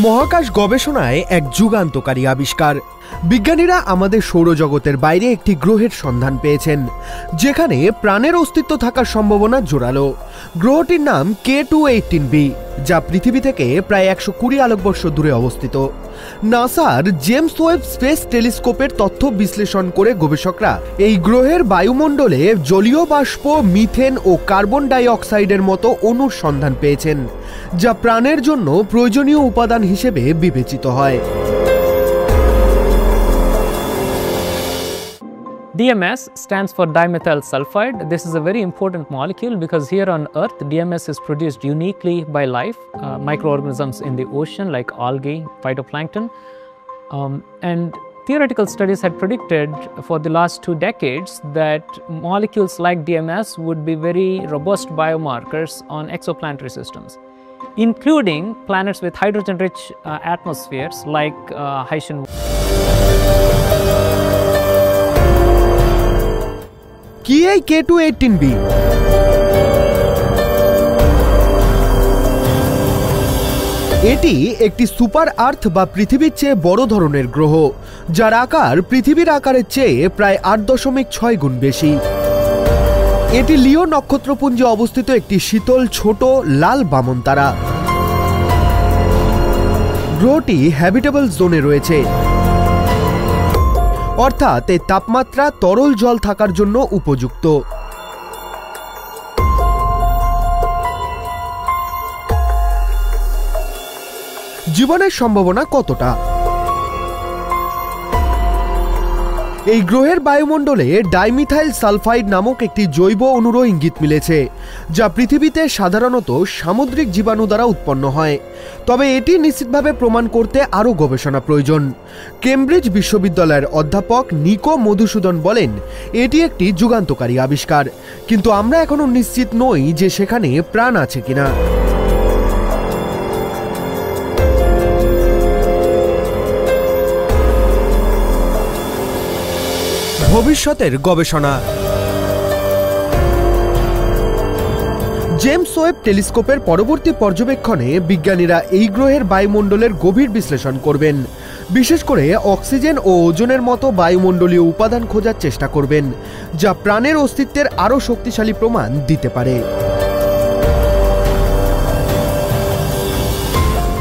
মহাকাশ গবেষণায় এক যুগান্তকারী আবিষ্কার। বিজ্ঞানীরা আমাদের সৌরজগতের বাইরে একটি গ্রহের সন্ধান পেয়েছেন যেখানে প্রাণের অস্তিত্ব থাকার সম্ভাবনা জোরালো। গ্রহটির নাম K2-18b, যা পৃথিবী থেকে প্রায় 120 আলোকবর্ষ দূরে অবস্থিত। নাসার জেমস ওয়েব স্পেস টেলিস্কোপের তথ্য বিশ্লেষণ করে গবেষকরা এই গ্রহের বায়ুমণ্ডলে জলীয় বাষ্প, মিথেন ও কার্বন ডাই অক্সাইডের মতো অণুর সন্ধান পেয়েছেন, যা প্রাণের জন্য প্রয়োজনীয় উপাদান হিসেবে বিবেচিত হয়। DMS stands for dimethyl sulfide. This is a very important molecule because here on Earth, DMS is produced uniquely by life, microorganisms in the ocean like algae, phytoplankton. And theoretical studies had predicted for the last 2 decades that molecules like DMS would be very robust biomarkers on exoplanetary systems, including planets with hydrogen-rich atmospheres like Haitian. কি এই K2-18b? এটি একটি super আর্থ বা পৃথিবীর চেয়ে বড় ধরনের গ্রহ, যার আকার পৃথিবীর আকারের চেয়ে প্রায় 8.6 গুণ বেশি। এটি লিও নক্ষত্রপুঞ্জে অবস্থিত একটি শীতল ছোট লাল বামন তারা। গ্রহটি হ্যাবিটেবল জোনে রয়েছে, অর্থাৎ এর তাপমাত্রা তরল জল থাকার জন্য উপযুক্ত। জীবনের সম্ভাবনা কতটা? এই গ্রহের বায়ুমণ্ডলে ডাইমিথাইল সালফাইড নামক একটি জৈব অণুরও ইঙ্গিত মিলেছে, যা পৃথিবীতে সাধারণত সামুদ্রিক জীবাণু দ্বারা উৎপন্ন হয়। তবে এটি নিশ্চিতভাবে প্রমাণ করতে আরও গবেষণা প্রয়োজন। কেমব্রিজ বিশ্ববিদ্যালয়ের অধ্যাপক নিকো মধুসূদন বলেন, এটি একটি যুগান্তকারী আবিষ্কার, কিন্তু আমরা এখনো নিশ্চিত নই যে সেখানে প্রাণ আছে কিনা। ভবিষ্যতের গবেষণা। জেমস ওয়েব টেলিস্কোপের পরবর্তী পর্যবেক্ষণে বিজ্ঞানীরা এই গ্রহের বায়ুমণ্ডলের গভীর বিশ্লেষণ করবেন, বিশেষ করে অক্সিজেন ও ওজোনের মতো বায়ুমণ্ডলীয় উপাদান খোঁজার চেষ্টা করবেন, যা প্রাণের অস্তিত্বের আরও শক্তিশালী প্রমাণ দিতে পারে।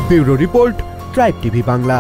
Bureau report, tribe TV Bangla.